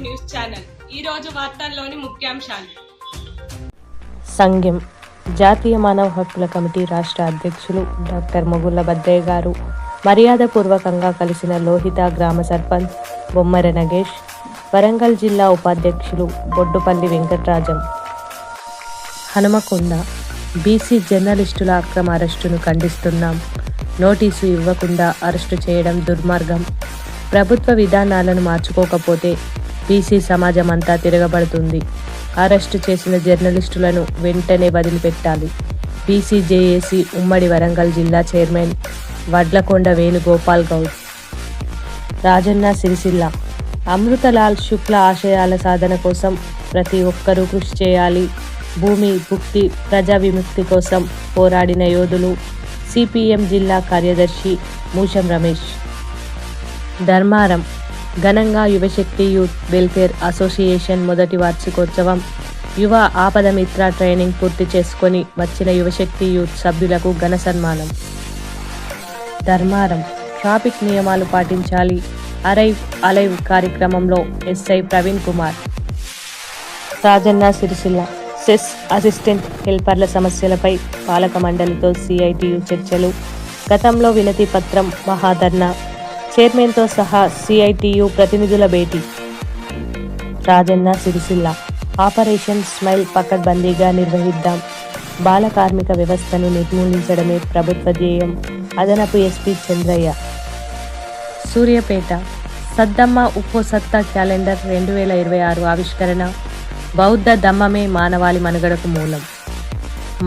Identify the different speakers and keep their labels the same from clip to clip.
Speaker 1: News channel. ఈ రోజు వార్తల్లోని ముఖ్యాంశాలు.
Speaker 2: సంఘం జాతీయ మానవ హక్కుల కమిటీ రాష్ట్ర అధ్యక్షులు డాక్టర్ మొగుళ్ళ భద్రయ్య గారు మర్యాదపూర్వకంగా కలిసిన లోహిత గ్రామ సర్పంచ్ బొమ్మర నగేష్, వరంగల్ జిల్లా ఉపాధ్యక్షులు బొడ్డుపల్లి వెంకటరాజం. హనుమకొండ బీసీ జర్నలిస్టుల అక్రమ అరెస్టును ఖండిస్తున్నాం. నోటీసు ఇవ్వకుండా అరెస్టు చేయడం దుర్మార్గం. ప్రభుత్వ విధానాలను మార్చుకోకపోతే బీసీ సమాజం అంతా తిరగబడుతుంది. అరెస్టు చేసిన జర్నలిస్టులను వెంటనే వదిలిపెట్టాలి. బీసీ జేఏసీ ఉమ్మడి వరంగల్ జిల్లా చైర్మన్ వడ్లకొండ వేణుగోపాల్ గౌడ్. రాజన్న సిరిసిల్ల అమృతలాల్ శుక్ల ఆశయాల సాధన కోసం ప్రతి ఒక్కరూ కృషి చేయాలి. భూమి భుక్తి ప్రజా విముక్తి కోసం పోరాడిన యోధులు. సిపిఎం జిల్లా కార్యదర్శి మూషం రమేష్. ధర్మారం ఘనంగా యువశక్తి యూత్ వెల్ఫేర్ అసోసియేషన్ మొదటి వార్షికోత్సవం. యువ ఆపద మిత్ర ట్రైనింగ్ పూర్తి చేసుకొని వచ్చిన యువశక్తి యూత్ సభ్యులకు ఘన సన్మానం. ధర్మారం ట్రాఫిక్ నియమాలు పాటించాలి. అరైవ్ అలైవ్ కార్యక్రమంలో SI Praveen Kumar. Rajanna Sircilla CESS assistant హెల్పర్ల సమస్యలపై పాలక మండలితో సిఐటియు చర్చలు. గతంలో వినతి పత్రం మహాధర్నా. చైర్మన్తో సహా సిఐటియు ప్రతినిధుల భేటీ. రాజన్న సిరిసిల్ల ఆపరేషన్ స్మైల్ పకడ్బందీగా నిర్వహిద్దాం. బాల కార్మిక వ్యవస్థను నిర్మూలించడమే ప్రభుత్వ ధ్యేయం. అదనపు ఎస్పీ చంద్రయ్య. సూర్యాపేట సద్దమ్మ ఉప్పు సత్తా క్యాలెండర్ 2026 ఆవిష్కరణ. బౌద్ధ ధమ్మమే మానవాళి మనుగడకు మూలం.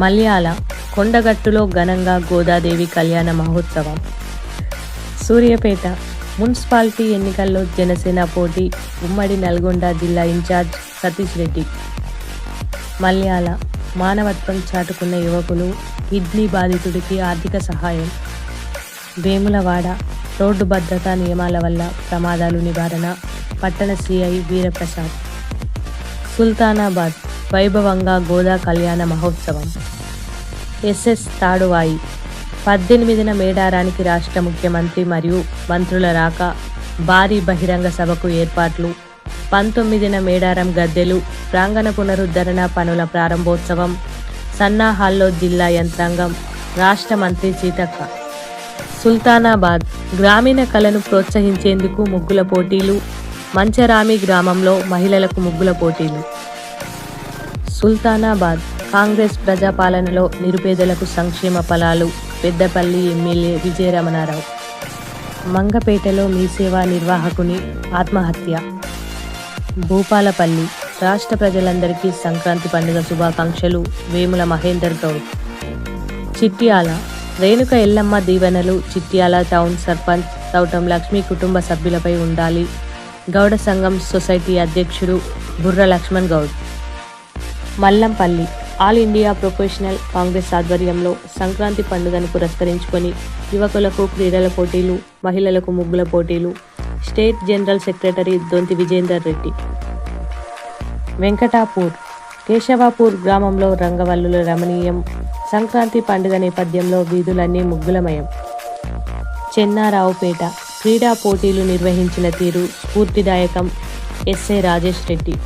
Speaker 2: మల్యాల కొండగట్టులో ఘనంగా గోదాదేవి కళ్యాణ మహోత్సవం. సూర్యాపేట మున్సిపాలిటీ ఎన్నికల్లో జనసేన పోటీ. ఉమ్మడి నల్గొండ జిల్లా ఇన్ఛార్జ్ సతీష్ రెడ్డి. మల్యాల మానవత్వం చాటుకున్న యువకులు. కిడ్నీ బాధితుడికి ఆర్థిక సహాయం. వేములవాడ రోడ్డు భద్రతా నియమాల వల్ల ప్రమాదాలు నివారణ. పట్టణ సిఐ వీరప్రసాద్. సుల్తానాబాద్ వైభవంగా గోదా కళ్యాణ మహోత్సవం. ఎస్ఎస్ తాడువాయి 18న మేడారానికి రాష్ట్ర ముఖ్యమంత్రి మరియు మంత్రుల రాక. భారీ బహిరంగ సభకు ఏర్పాట్లు. 19న మేడారం గద్దెలు ప్రాంగణ పునరుద్ధరణ పనుల ప్రారంభోత్సవం. సన్నాహాల్లో జిల్లా యంత్రాంగం. రాష్ట్ర మంత్రి సీతక్క. సుల్తానాబాద్ గ్రామీణ కళను ప్రోత్సహించేందుకు ముగ్గుల పోటీలు. మంచరామి గ్రామంలో మహిళలకు ముగ్గుల పోటీలు. సుల్తానాబాద్ కాంగ్రెస్ ప్రజాపాలనలో నిరుపేదలకు సంక్షేమ ఫలాలు. పెద్దపల్లి ఎమ్మెల్యే విజయరమణారావు. మంగపేటలో మీ సేవా నిర్వాహకుని ఆత్మహత్య. భూపాలపల్లి రాష్ట్ర ప్రజలందరికీ సంక్రాంతి పండుగ శుభాకాంక్షలు. వేముల మహేందర్ గౌడ్. చిట్యాల రేణుక ఎల్లమ్మ దీవెనలు. చిట్యాల టౌన్ సర్పంచ్ తౌటం లక్ష్మి కుటుంబ సభ్యులపై ఉండాలి. గౌడ సంఘం సొసైటీ అధ్యక్షుడు Burra Laxman Goud. Mallampalli all India professional congress ఆధ్వర్యంలో సంక్రాంతి పండుగను పురస్కరించుకొని యువకులకు క్రీడల పోటీలు, మహిళలకు ముగ్గుల పోటీలు. స్టేట్ జనరల్ సెక్రటరీ దొంతి విజేందర్ రెడ్డి. వెంకటాపూర్ కేశవాపూర్ గ్రామంలో రంగవల్లుల రమణీయం. సంక్రాంతి పండుగ నేపథ్యంలో వీధులన్నీ ముగ్గులమయం. చెన్నారావుపేట క్రీడా పోటీలు నిర్వహించిన తీరు స్ఫూర్తిదాయకం. ఎస్ఐ రాజేష్ రెడ్డి.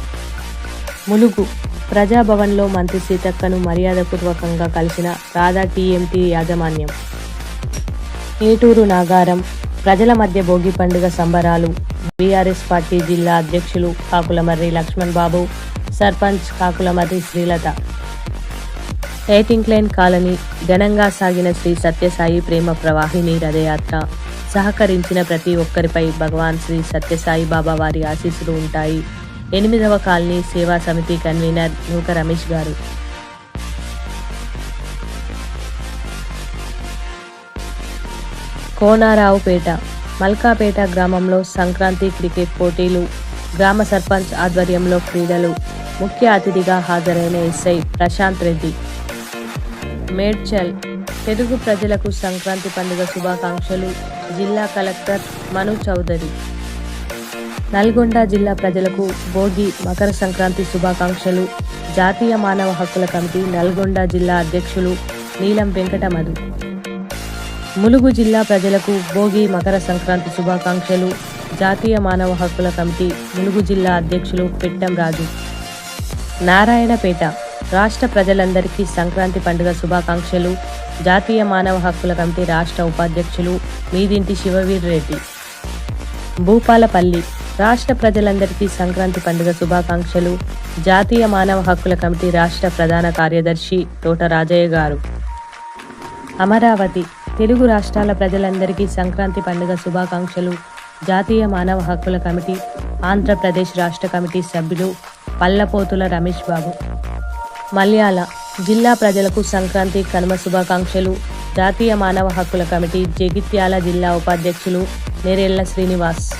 Speaker 2: ములుగు ప్రజాభవన్లో మంత్రి సీతక్కను మర్యాదపూర్వకంగా కలిసిన రాధా టీఎంటీ యాజమాన్యం. ఏటూరు నాగారం ప్రజల మధ్య భోగి పండుగ సంబరాలు. బీఆర్ఎస్ పార్టీ జిల్లా అధ్యక్షులు కాకులమర్రి లక్ష్మణ్ బాబు, సర్పంచ్ కాకులమర్రి శ్రీలత. ఎయిటింక్లైన్ కాలనీ ఘనంగా సాగిన శ్రీ సత్యసాయి ప్రేమ ప్రవాహిని రథయాత్ర. సహకరించిన ప్రతి ఒక్కరిపై భగవాన్ శ్రీ సత్యసాయి బాబా వారి ఆశీస్సులు ఉంటాయి. 8వ కాలనీ సేవా సమితి కన్వీనర్ నూక రమేష్ గారు. కోనారావుపేట మల్కాపేట గ్రామంలో సంక్రాంతి క్రికెట్ పోటీలు. గ్రామ సర్పంచ్ ఆధ్వర్యంలో క్రీడలు. ముఖ్య అతిథిగా హాజరైన ఎస్ఐ ప్రశాంత్ రెడ్డి. మేడ్చల్ తెలుగు ప్రజలకు సంక్రాంతి పండుగ శుభాకాంక్షలు. జిల్లా కలెక్టర్ మను చౌదరి. నల్గొండ జిల్లా ప్రజలకు భోగి మకర సంక్రాంతి శుభాకాంక్షలు. జాతీయ మానవ హక్కుల కమిటీ నల్గొండ జిల్లా అధ్యక్షులు నీలం వెంకట మధు. ములుగు జిల్లా ప్రజలకు భోగి మకర సంక్రాంతి శుభాకాంక్షలు. జాతీయ మానవ హక్కుల కమిటీ ములుగు జిల్లా అధ్యక్షులు పెట్టం రాజు. నారాయణపేట రాష్ట్ర ప్రజలందరికీ సంక్రాంతి పండుగ శుభాకాంక్షలు. జాతీయ మానవ హక్కుల కమిటీ రాష్ట్ర ఉపాధ్యక్షులు మీదింటి శివవీర్ రెడ్డి. భూపాలపల్లి రాష్ట్ర ప్రజలందరికీ సంక్రాంతి పండుగ శుభాకాంక్షలు. జాతీయ మానవ హక్కుల కమిటీ రాష్ట్ర ప్రధాన కార్యదర్శి తోట రాజయ్య గారు. అమరావతి తెలుగు రాష్ట్రాల ప్రజలందరికీ సంక్రాంతి పండుగ శుభాకాంక్షలు. జాతీయ మానవ హక్కుల కమిటీ ఆంధ్రప్రదేశ్ రాష్ట్ర కమిటీ సభ్యులు పల్లపోతుల రమేష్ బాబు. మల్యాల జిల్లా ప్రజలకు సంక్రాంతి కనుమ శుభాకాంక్షలు. జాతీయ మానవ హక్కుల కమిటీ జగిత్యాల జిల్లా ఉపాధ్యక్షులు నెరెళ్ల శ్రీనివాస్.